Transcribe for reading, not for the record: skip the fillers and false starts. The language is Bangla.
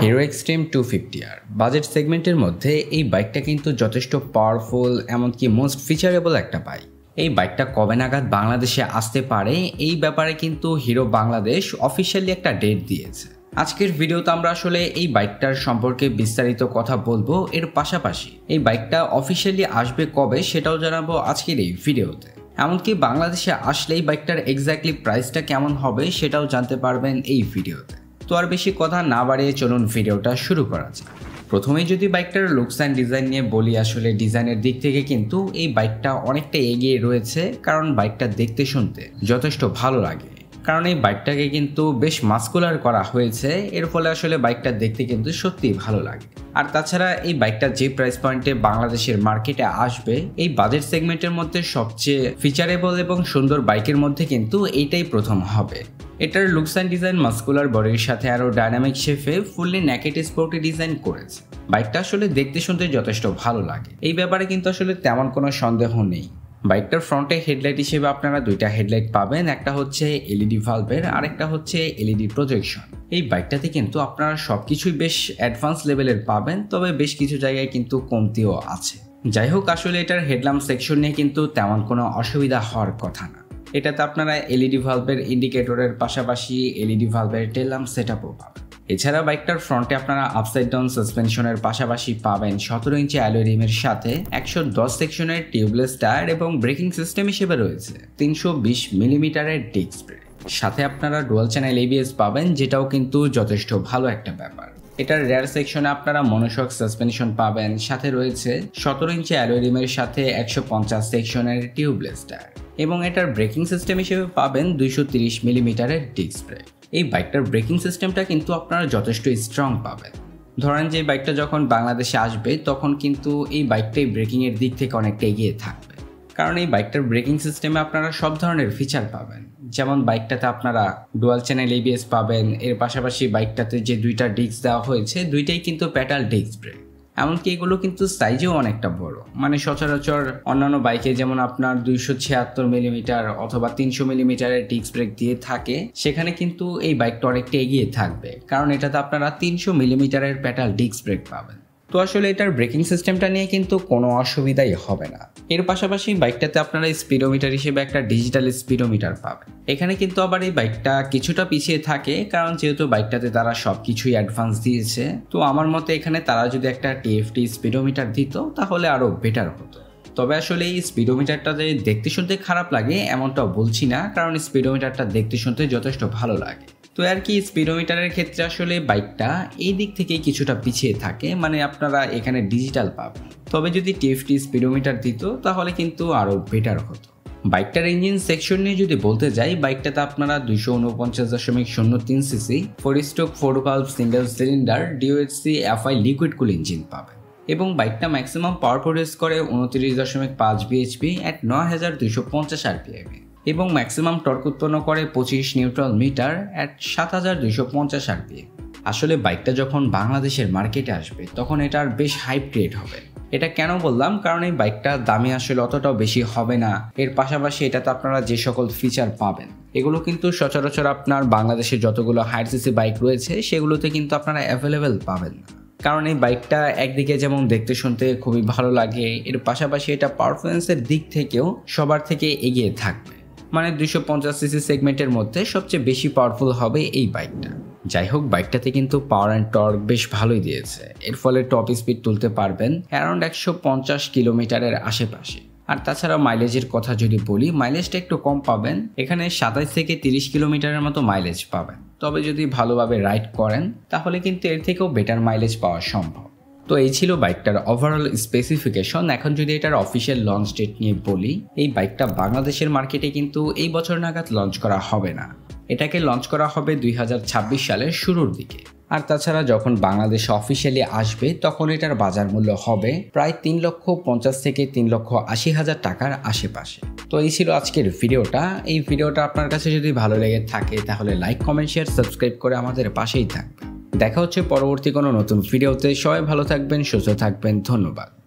হিরো এক্সট্রিম 250R বাজেট সেগমেন্টের মধ্যে এই বাইকটা কিন্তু যথেষ্ট পাওয়ারফুল, এমনকি মোস্ট ফিচারেবল একটা বাইক। এই বাইকটা কবে নাগাদ বাংলাদেশে আসতে পারে এই ব্যাপারে কিন্তু হিরো বাংলাদেশ অফিসিয়ালি একটা ডেট দিয়েছে। আজকের ভিডিওতে আমরা আসলে এই বাইকটার সম্পর্কে বিস্তারিত কথা বলবো, এর পাশাপাশি এই বাইকটা অফিসিয়ালি আসবে কবে সেটাও জানাবো আজকের এই ভিডিওতে। এমনকি বাংলাদেশে আসলেই বাইকটার এক্স্যাক্টলি প্রাইসটা কেমন হবে সেটাও জানতে পারবেন এই ভিডিওতে। তো আর বেশি কথা না বাড়িয়ে চলুন ভিডিওটা শুরু করা যাক। প্রথমেই যদি বাইকটার লুকস অ্যান্ড ডিজাইন নিয়ে বলি, আসলে ডিজাইনের দিক থেকে কিন্তু এই বাইকটা অনেকটা এগিয়ে রয়েছে, কারণ বাইকটা দেখতে শুনতে যথেষ্ট ভালো লাগে। কারণ এই বাইকটাকে কিন্তু বেশ মাস্কুলার করা হয়েছে, এর ফলে আসলে বাইকটা দেখতে কিন্তু সত্যিই ভালো লাগে। আর তাছাড়া এই বাইকটা যে প্রাইস পয়েন্টে বাংলাদেশের মার্কেটে আসবে, এই বাজেট সেগমেন্টের মধ্যে সবচেয়ে ফিচারেবল এবং সুন্দর বাইকের মধ্যে কিন্তু এইটাই প্রথম হবে। এটার লুকস অ্যান্ড ডিজাইন মাস্কুলার বডির সাথে আরও ডাইনামিক শেপে ফুললি ন্যাকেট স্পোর্টি ডিজাইন করেছে। বাইকটা আসলে দেখতে শুনতে যথেষ্ট ভালো লাগে, এই ব্যাপারে কিন্তু আসলে তেমন কোনো সন্দেহ নেই। বাইকটার ফ্রন্টে হেডলাইট হিসেবে আপনারা দুইটা হেডলাইট পাবেন, একটা হচ্ছে এলইডি ভালভের আর একটা হচ্ছে এলইডি প্রজেকশন। এই বাইকটাতে কিন্তু আপনারা সবকিছুই বেশ অ্যাডভান্স লেভেলের পাবেন, তবে বেশ কিছু জায়গায় কিন্তু কমতিও আছে। যাই হোক, আসলে এটার হেডল্যাম্প সেকশন নিয়ে কিন্তু তেমন কোনো অসুবিধা হওয়ার কথা না। এটাতে আপনারা এলইডি ভালভের ইন্ডিকেটরের পাশাপাশি এলইডি ভালভের টেল ল্যাম্প সেটআপও পাবেন। এছাড়া বাইকটার ফ্রন্টে আপনারা আপসাইড ডাউন সাসপেনশনের পাশাপাশি পাবেন 17 ইঞ্চি অ্যালয় রিমের সাথে 110 সেকশনের টিউবলেস টায়ার এবং ব্রেকিং সিস্টেম হিসেবে রয়েছে 320 মিলিমিটারের ডিস্ক ব্রেক। সাথে আপনারা ডুয়াল চ্যানেল এবিএস পাবেন, যেটাও কিন্তু যথেষ্ট ভালো একটা ব্যাপার। এটার রেয়ার সেকশনে আপনারা মনোশক সাসপেনশন পাবেন, সাথে রয়েছে 17 ইঞ্চি অ্যালয় রিমের সাথে 150 সেকশনের টিউবলেস টায়ার এবং এটার ব্রেকিং সিস্টেম হিসেবে পাবেন 230 মিলিমিটারের ডিস্ক ব্রেক। এই বাইকটার ব্রেকিং সিস্টেমটা কিন্তু আপনারা যথেষ্ট স্ট্রং পাবেন। ধরেন যে বাইকটা যখন বাংলাদেশে আসবে তখন কিন্তু এই বাইকটাই ব্রেকিংয়ের দিক থেকে অনেকটা এগিয়ে থাকবে, কারণ এই বাইকটার ব্রেকিং সিস্টেমে আপনারা সব ধরনের ফিচার পাবেন। যেমন বাইকটাতে আপনারা ডুয়াল চ্যানেল এবিএস পাবেন, এর পাশাপাশি বাইকটাতে যে দুইটা ডিস্ক দেওয়া হয়েছে দুইটাই কিন্তু প্যাডাল ডিস্ক ব্রেক। এমনকি এগুলো কিন্তু সাইজেও অনেকটা বড়, মানে সচরাচর অন্যান্য বাইকে যেমন আপনার 276 মিলিমিটার অথবা 300 মিলিমিটারের ডিস্ক ব্রেক দিয়ে থাকে, সেখানে কিন্তু এই বাইকটা অনেকটা এগিয়ে থাকবে, কারণ এটাতে আপনারা 300 মিলিমিটারের প্যাডাল ডিস্ক ব্রেক পাবেন। তো আসলে এটার ব্রেকিং সিস্টেমটা নিয়ে কিন্তু কোনো অসুবিধাই হবে না। এর পাশাপাশি বাইকটাতে আপনারা স্পিডোমিটার হিসেবে একটা ডিজিটাল স্পিডোমিটার পাবেন। এখানে কিন্তু আবার এই বাইকটা কিছুটা পিছিয়ে থাকে, কারণ যেহেতু বাইকটাতে তারা সব কিছুই অ্যাডভান্স দিয়েছে, তো আমার মতে এখানে তারা যদি একটা টিএফটি স্পিডোমিটার দিত তাহলে আরও বেটার হতো। তবে আসলে এই স্পিডোমিটারটা যে দেখতে শুনতে খারাপ লাগে এমনটাও বলছি না, কারণ স্পিডোমিটারটা দেখতে শুনতে যথেষ্ট ভালো লাগে। তো আর কি, স্পিডোমিটারের ক্ষেত্রে আসলে বাইকটা এই দিক থেকেই কিছুটা পিছিয়ে থাকে, মানে আপনারা এখানে ডিজিটাল পাবেন। তবে যদি টিএফটি স্পিডোমিটার দিত তাহলে কিন্তু আরও বেটার হতো। বাইকটার ইঞ্জিন সেকশন নিয়ে যদি বলতে যাই, বাইকটাতে আপনারা 249.03 CC 4 stroke 4 valve single cylinder ডিওএইচসি FI liquid কুল ইঞ্জিন পাবেন এবং বাইকটা ম্যাক্সিমাম পাওয়ার প্রডিউস করে 29.5 বিএইচপি অ্যাট 9250 আরপিএম এবং ম্যাক্সিমাম টর্ক উৎপন্ন করে 25 নিউটন মিটার অ্যাট 7250 আরপিএম। আসলে বাইকটা যখন বাংলাদেশের মার্কেটে আসবে তখন এটার বেশ হাইপ ক্রিয়েট হবে। এটা কেন বললাম, কারণ এই বাইকটা দামি আসলে অতটাও বেশি হবে না। এর পাশাপাশি এটাতে আপনারা যে সকল ফিচার পাবেন এগুলো কিন্তু সচরাচর আপনার বাংলাদেশে যতগুলো হায়ার সিসি বাইক রয়েছে সেগুলোতে কিন্তু আপনারা অ্যাভেলেবেল পাবেন না। কারণ এই বাইকটা একদিকে যেমন দেখতে শুনতে খুবই ভালো লাগে, এর পাশাপাশি এটা পারফরমেন্সের দিক থেকেও সবার থেকে এগিয়ে থাকবে, মানে 250 সিসি সেগমেন্টের মধ্যে সবচেয়ে বেশি পাওয়ারফুল হবে এই বাইকটা। যাই হোক, বাইকটাতে কিন্তু পাওয়ার অ্যান্ড টর্ক বেশ ভালোই দিয়েছে, এর ফলে টপ স্পিড তুলতে পারবেন অ্যারাউন্ড 150 কিলোমিটারের আশেপাশে। আর তাছাড়া মাইলেজের কথা যদি বলি, মাইলেজটা একটু কম পাবেন, এখানে 27 থেকে 30 কিলোমিটারের মতো মাইলেজ পাবেন। তবে যদি ভালোভাবে রাইড করেন তাহলে কিন্তু এর থেকেও বেটার মাইলেজ পাওয়া সম্ভব। তো এই ছিল বাইকটার ওভারঅল স্পেসিফিকেশন। এখন যদি এটার অফিসিয়াল লঞ্চ ডেট নিয়ে বলি, এই বাইকটা বাংলাদেশের মার্কেটে কিন্তু এই বছর নাগাদ লঞ্চ করা হবে না, এটাকে লঞ্চ করা হবে 2026 সালের শুরুর দিকে। আর তাছাড়া যখন বাংলাদেশে অফিসিয়ালি আসবে তখন এটার বাজার মূল্য হবে প্রায় 3,50,000 থেকে 3,80,000 টাকার আশেপাশে। তো এই ছিল আজকের ভিডিওটা। এই ভিডিওটা আপনার কাছে যদি ভালো লেগে থাকে তাহলে লাইক, কমেন্ট, শেয়ার, সাবস্ক্রাইব করে আমাদের পাশেই থাকবেন। দেখা হচ্ছে পরবর্তী কোনো নতুন ভিডিওতে। সবাই ভালো থাকবেন, সুস্থ থাকবেন, ধন্যবাদ।